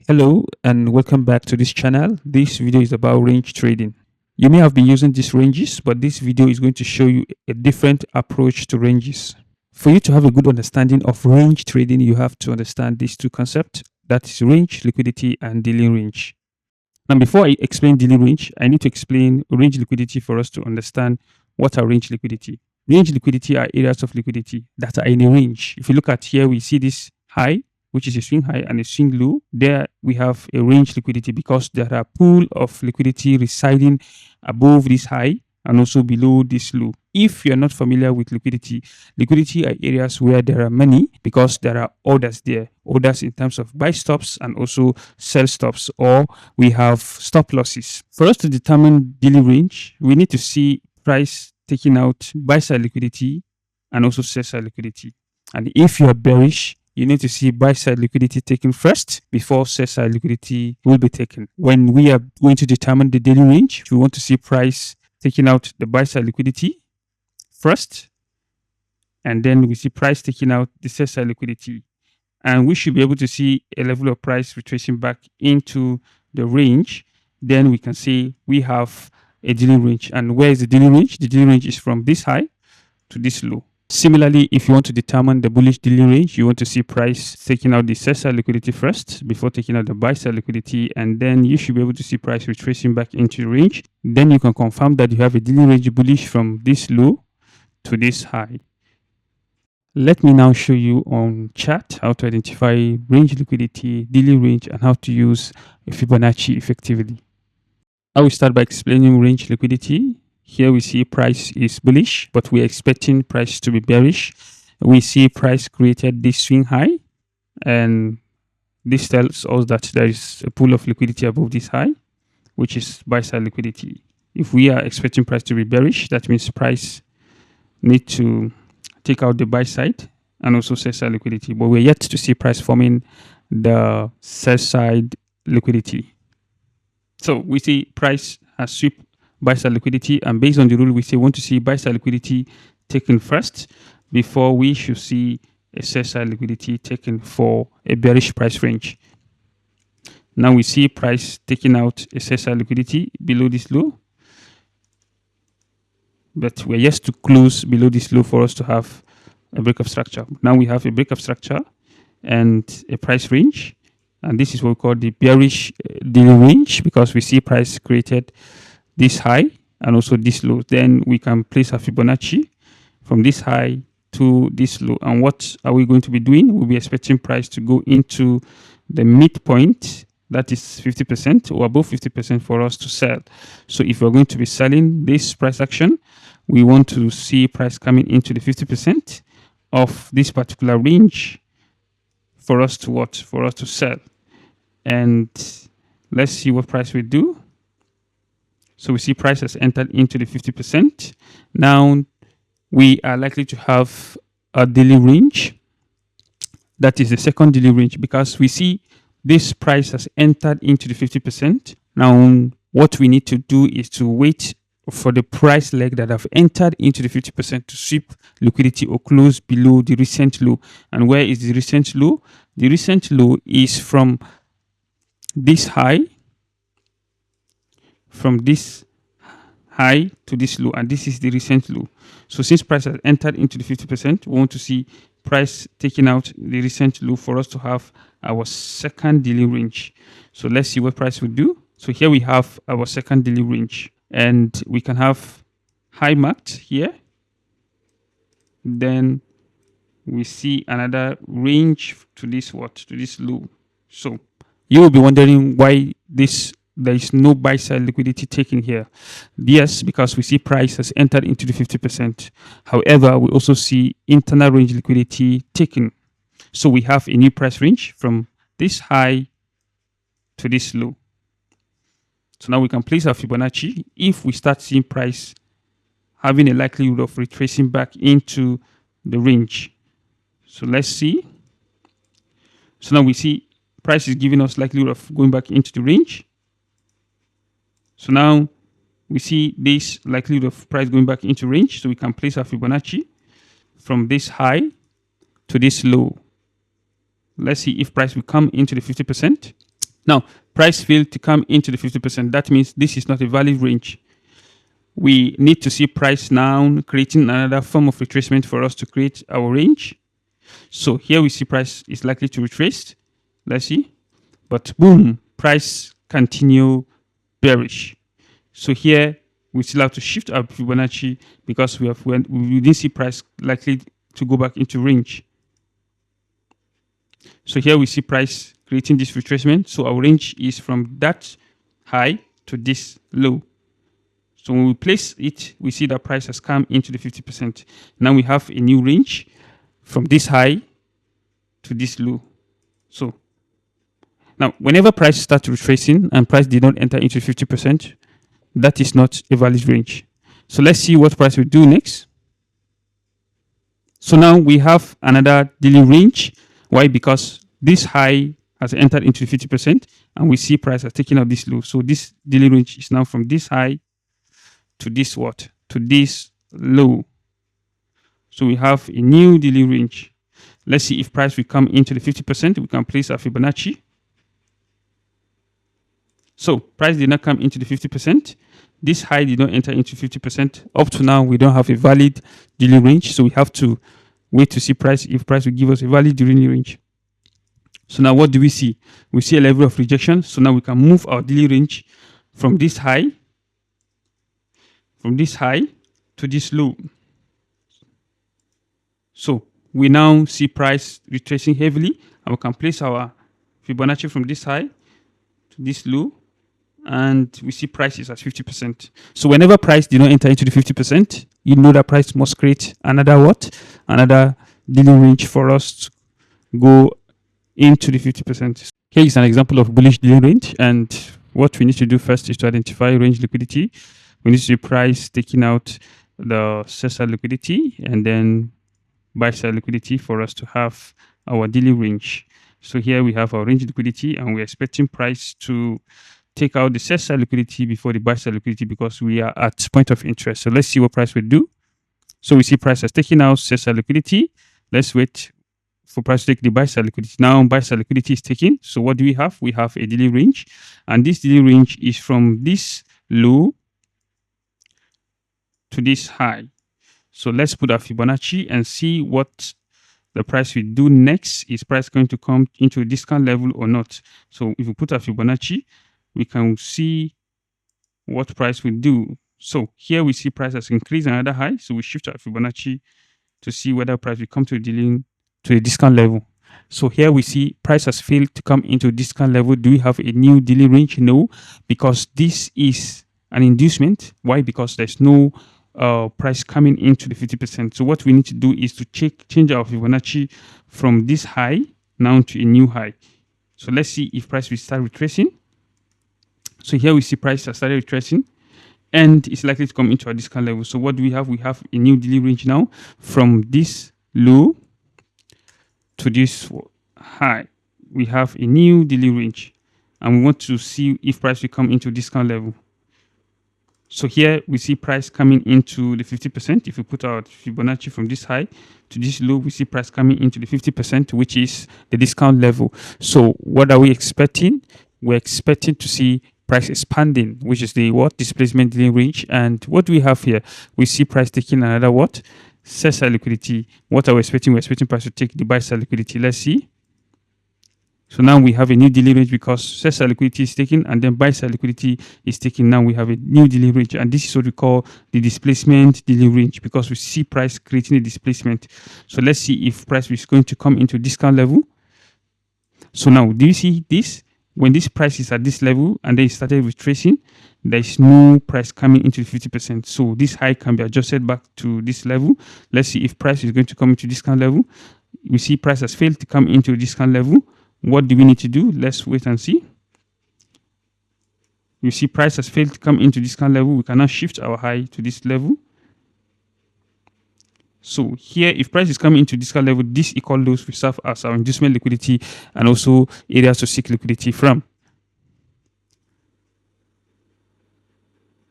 Hello and welcome back to this channel. This video is about range trading. You may have been using these ranges, but this video is going to show you a different approach to ranges. For you to have a good understanding of range trading, you have to understand these two concepts, that is range, liquidity, and daily range. Now, before I explain daily range, I need to explain range liquidity for us to understand what are range liquidity. Range liquidity are areas of liquidity that are in a range. If you look at here, we see this high, which is a swing high, and a swing low. There we have a range liquidity because there are pool of liquidity residing above this high and also below this low. If you're not familiar with liquidity, liquidity are areas where there are money because there are orders there. Orders in terms of buy stops and also sell stops, or we have stop losses. For us to determine daily range, we need to see price taking out buy side liquidity and also sell side liquidity. And if you are bearish, you need to see buy side liquidity taken first before sell side liquidity will be taken. When we are going to determine the daily range, we want to see price taking out the buy side liquidity first, and then we see price taking out the sell side liquidity. And we should be able to see a level of price retracing back into the range. Then we can say we have a daily range. And where is the daily range? The daily range is from this high to this low. Similarly, if you want to determine the bullish daily range, you want to see price taking out the sell side liquidity first before taking out the buy side liquidity, and then you should be able to see price retracing back into the range. Then you can confirm that you have a daily range bullish from this low to this high. Let me now show you on chart how to identify range liquidity, daily range, and how to use Fibonacci effectively. I will start by explaining range liquidity. Here we see price is bullish, but we're expecting price to be bearish. We see price created this swing high, and this tells us that there is a pool of liquidity above this high, which is buy side liquidity. If we are expecting price to be bearish, that means price need to take out the buy side and also sell side liquidity, but we're yet to see price forming the sell side liquidity. So we see price has swept buy side liquidity, and based on the rule, we say want to see buy side liquidity taken first before we should see a sell side liquidity taken for a bearish price range. Now we see price taking out a sell side liquidity below this low, but we're yet to close below this low for us to have a breakup structure. Now we have a breakup structure and a price range, and this is what we call the bearish daily range because we see price created this high and also this low. Then we can place a Fibonacci from this high to this low. And what are we going to be doing? We'll be expecting price to go into the midpoint, that is 50% or above 50% for us to sell. So if we're going to be selling this price action, we want to see price coming into the 50% of this particular range for us to what? For us to sell. And let's see what price will do. So we see price has entered into the 50%. Now we are likely to have a daily range. That is the second daily range because we see this price has entered into the 50%. Now what we need to do is to wait for the price leg that have entered into the 50% to sweep liquidity or close below the recent low. And where is the recent low? The recent low is from this high, from this high to this low, and this is the recent low. So since price has entered into the 50%, we want to see price taking out the recent low for us to have our second daily range. So let's see what price will do. So here we have our second daily range, and we can have high marked here. Then we see another range to this what? To this low. So you will be wondering why there is no buy side liquidity taken here. Yes, because we see price has entered into the 50%. However, we also see internal range liquidity taken. So we have a new price range from this high to this low. So now we can place our Fibonacci if we start seeing price having a likelihood of retracing back into the range. So let's see. So now we see price is giving us likelihood of going back into the range. So now we see this likelihood of price going back into range. So we can place our Fibonacci from this high to this low. Let's see if price will come into the 50%. Now, price failed to come into the 50%. That means this is not a valid range. We need to see price now creating another form of retracement for us to create our range. So here we see price is likely to retrace. Let's see. But boom, price continue bearish. So here we still have to shift our Fibonacci because we didn't see price likely to go back into range. So here we see price creating this retracement. So our range is from that high to this low. So when we place it, we see that price has come into the 50%. Now we have a new range from this high to this low. So now whenever price starts retracing and price did not enter into 50%, that is not a valid range. So let's see what price will do next. So now we have another daily range. Why? Because this high has entered into 50% and we see price has taken out this low. So this daily range is now from this high to this what? To this low. So we have a new daily range. Let's see if price will come into the 50%. We can place our Fibonacci. So price did not come into the 50%. This high did not enter into 50%. Up to now, we don't have a valid daily range. So we have to wait to see price if price will give us a valid daily range. So now what do we see? We see a level of rejection. So now we can move our daily range from this high to this low. So we now see price retracing heavily, and we can place our Fibonacci from this high to this low, and we see prices at 50%. So whenever price did not enter into the 50%, you know that price must create another what? Another daily range for us to go into the 50%. Here is an example of bullish daily range, and what we need to do first is to identify range liquidity. We need to see price taking out the sell side liquidity and then buy side liquidity for us to have our daily range. So here we have our range liquidity, and we're expecting price to take out the sell side liquidity before the buy side liquidity because we are at point of interest. So let's see what price will do. So we see price has taken out sell side liquidity. Let's wait for price to take the buy side liquidity. Now buy side liquidity is taken. So what do we have? We have a daily range, and this daily range is from this low to this high. So let's put our Fibonacci and see what the price will do next. Is price going to come into a discount level or not? So if we put our Fibonacci, we can see what price will do. So here we see price has increased another high. So we shift our Fibonacci to see whether price will come to a discount level. So here we see price has failed to come into a discount level. Do we have a new daily range? No, because this is an inducement. Why? Because there's no price coming into the 50%. So what we need to do is to change our Fibonacci from this high now to a new high. So let's see if price will start retracing. So here we see price has started retracing and it's likely to come into a discount level. So what do we have? We have a new daily range now from this low to this high. We have a new daily range and we want to see if price will come into discount level. So here we see price coming into the 50%. If we put our Fibonacci from this high to this low, we see price coming into the 50%, which is the discount level. So what are we expecting? We're expecting to see price expanding, which is the what? Displacement daily range. And what do we have here? We see price taking another what? Sell side liquidity. What are we expecting? We're expecting price to take the buy side liquidity. Let's see. So now we have a new daily range because sell side liquidity is taken and then buy side liquidity is taken. Now we have a new daily range, and this is what we call the displacement daily range because we see price creating a displacement. So let's see if price is going to come into discount level. So now, do you see this? When this price is at this level and then it started retracing, there is no price coming into the 50%. So this high can be adjusted back to this level. Let's see if price is going to come into discount level. We see price has failed to come into discount level. What do we need to do? Let's wait and see. You see price has failed to come into discount level. We cannot shift our high to this level. So here, if price is coming into discount level, this equal lows will serve as our inducement liquidity and also areas to seek liquidity from.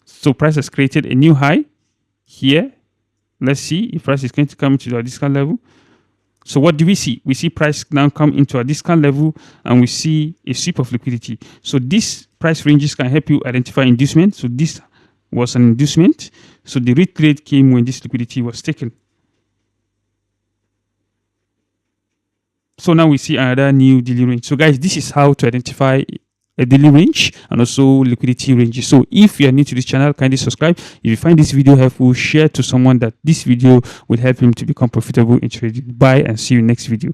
So price has created a new high here. Let's see if price is going to come into the discount level. So what do we see? We see price now come into a discount level and we see a sweep of liquidity. So these price ranges can help you identify inducement. So this was an inducement. So the red trade came when this liquidity was taken. So now we see another new daily range. So guys, this is how to identify a daily range and also liquidity ranges. So if you are new to this channel, kindly subscribe. If you find this video helpful, share to someone that this video will help him to become profitable in trading. Bye and see you next video.